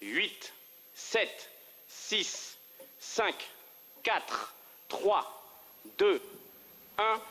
8, 7, 6, 5, 4, 3, 2, 1.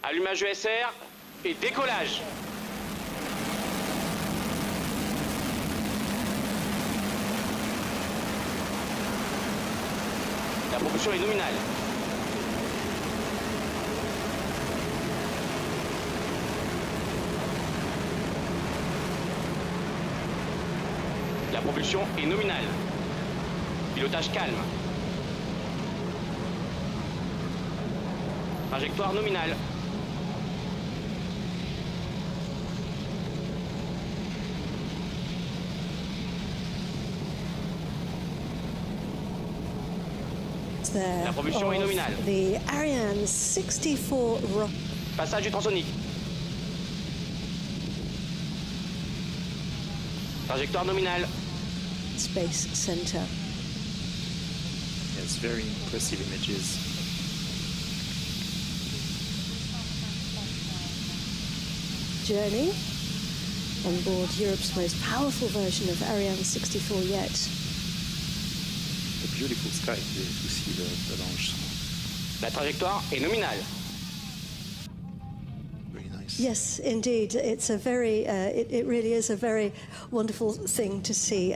Allumage ESR et décollage. La propulsion est nominale. La propulsion est nominale. Pilotage calme. Trajectoire nominale. La propulsion est nominale. The Ariane 64 rocket. Passage du transonique. Trajectoire nominale. Space Center. Yes, very impressive images. Journey on board Europe's most powerful version of Ariane 64 yet. A beautiful sky today to see the launch. La trajectoire est nominale. Very nice. Yes, indeed. It's a very, it really is a very wonderful thing to see.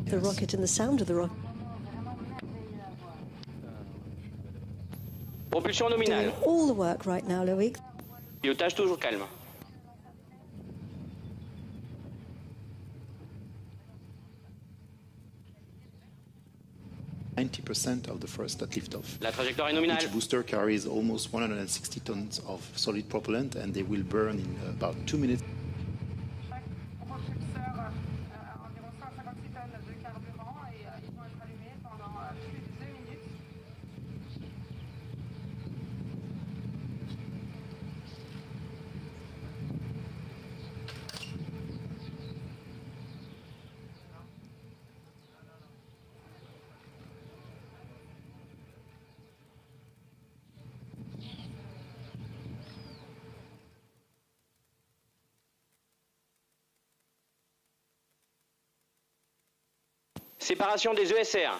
The Yes. rocket and the sound of the rocket. Propulsion nominale. Doing all the work right now, Loïc. Pilotage toujours calme. %90 of the first at liftoff. La trajectoire est nominale. Each booster carries almost 160 tons of solid propellant, and they will burn in about 2 minutes. Chaque propulseur a environ 156 tonnes de carburant et ils vont être allumés pendant plus de 2 minutes. Séparation des ESR.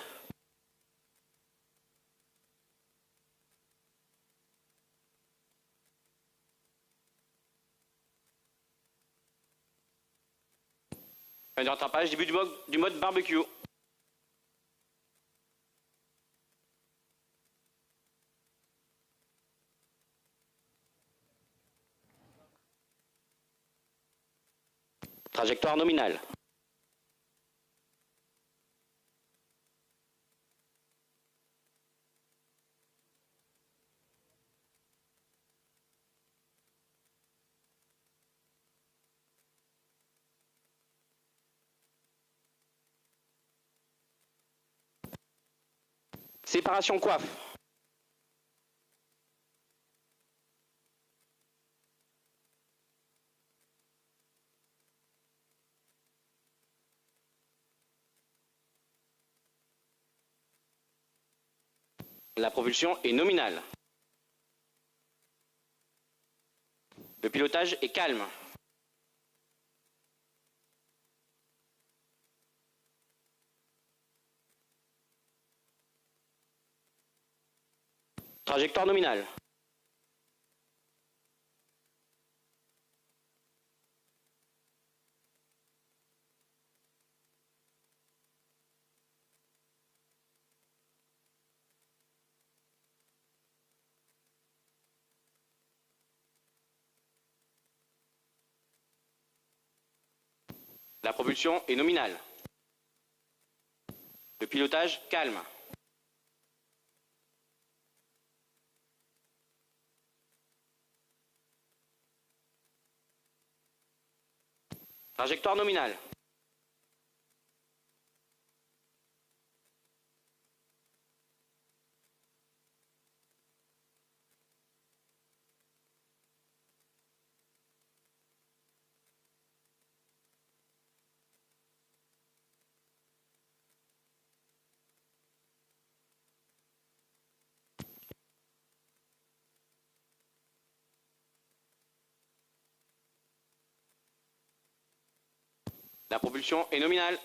Fin de rattrapage, début du mode barbecue. Trajectoire nominale. Séparation coiffe. La propulsion est nominale. Le pilotage est calme. Trajectoire nominale. La propulsion est nominale. Le pilotage calme. Trajectoire nominale. La propulsion est nominale.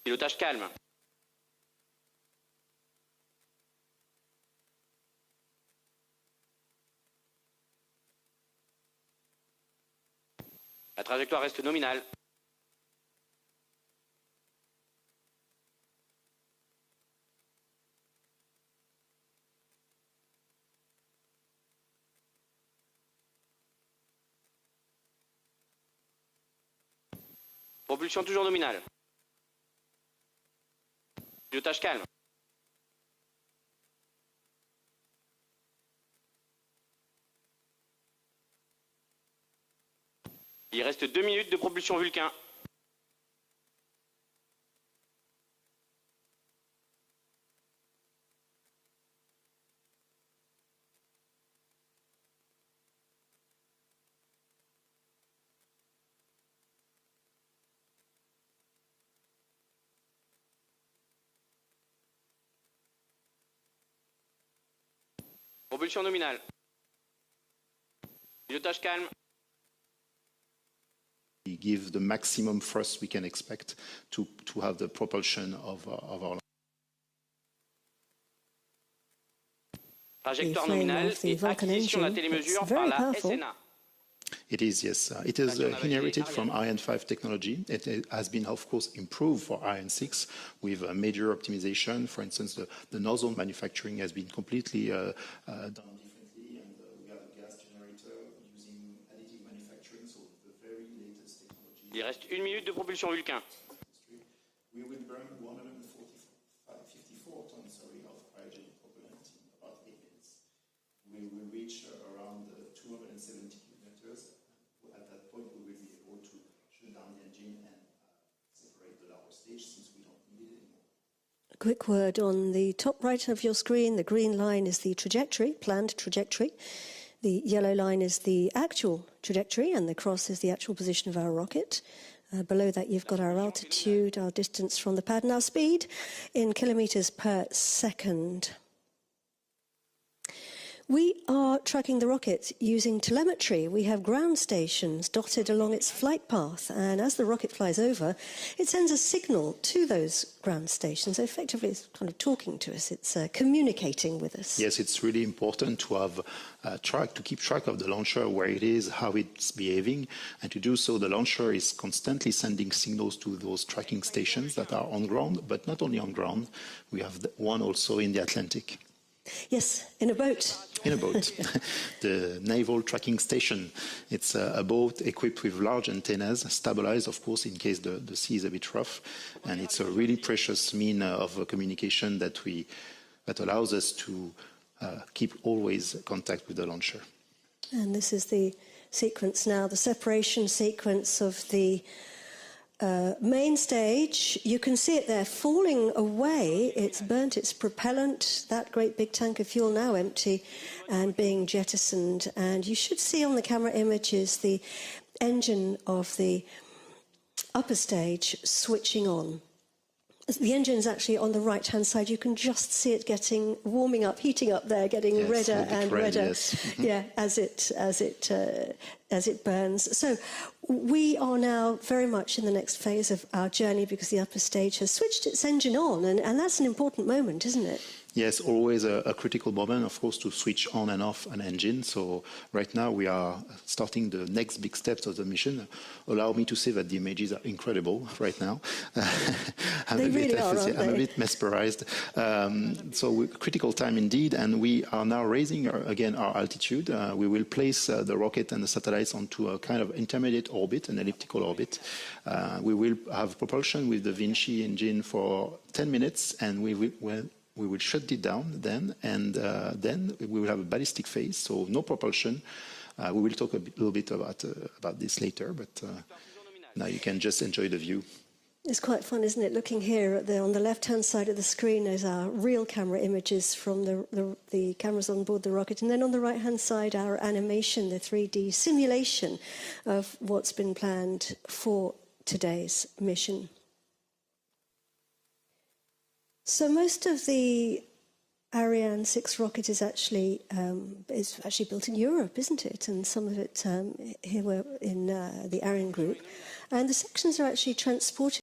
Pilotage calme. La trajectoire reste nominale. Propulsion toujours nominale. Pilotage calme. Il reste 2 minutes de propulsion Vulcain. Propulsion nominale. Pilotage calme. We give the maximum thrust we can expect to have the propulsion of our. Trajectoire flame nominale of the et Vulcan acquisition de la engine. télémesure It's par very la powerful. SNA. It is, yes. It is inherited from Ariane 5 technology. It has been, of course, improved for Ariane 6 with major optimization. For instance, the nozzle manufacturing has been completely done differently, and we have a gas generator using additive manufacturing, so the very latest technology. Il reste 1 minute de propulsion Vulcain. We will burn 154 tons of cryogenic propellant in about 8 minutes. We will reach around 270 kilometers. At that point, we will be able to shut down the engine and separate the lower stage since we don't need it anymore. A quick word on the top right of your screen. The green line is the trajectory, planned trajectory. The yellow line is the actual trajectory, and the cross is the actual position of our rocket. Below that, you've got our altitude, our distance from the pad, and our speed in kilometers per second. We are tracking the rocket using telemetry. We have ground stations dotted along its flight path, and as the rocket flies over, it sends a signal to those ground stations. So effectively, it's kind of talking to us. It's communicating with us. Yes, it's really important to have to keep track of the launcher, where it is, how it's behaving, and to do so, the launcher is constantly sending signals to those tracking stations that are on ground, but not only on ground. We have one also in the Atlantic. Yes, in a boat. In a boat. The Naval Tracking Station. It's a boat equipped with large antennas, stabilized, of course, in case the sea is a bit rough. And it's a really precious mean of communication that allows us to keep always contact with the launcher. And this is the sequence now, the separation sequence of the main stage. You can see it there falling away. It's burnt its propellant, that great big tank of fuel now empty and being jettisoned. And you should see on the camera images the engine of the upper stage switching on. The engine's actually on the right-hand side. You can just see it warming up, heating up there, getting redder and redder. Yes. Yeah, as it burns. So we are now very much in the next phase of our journey because the upper stage has switched its engine on, and that's an important moment, isn't it? Yes, always a critical moment, of course, to switch on and off an engine. So right now we are starting the next big steps of the mission. Allow me to say that the images are incredible right now. I'm a bit mesmerized. So critical time indeed, and we are now raising again our altitude. We will place the rocket and the satellites onto a kind of intermediate orbit, an elliptical orbit. We will have propulsion with the Vinci engine for 10 minutes, and we will shut it down then, and then we will have a ballistic phase, so no propulsion. We will talk a little bit about this later, but now you can just enjoy the view. It's quite fun, isn't it? Looking here on the left-hand side of the screen is our real camera images from the cameras on board the rocket, and then on the right-hand side our animation, the 3D simulation of what's been planned for today's mission. So most of the Ariane 6 rocket is actually built in Europe, isn't it? And some of it here we're in the Ariane group. And the sections are actually transported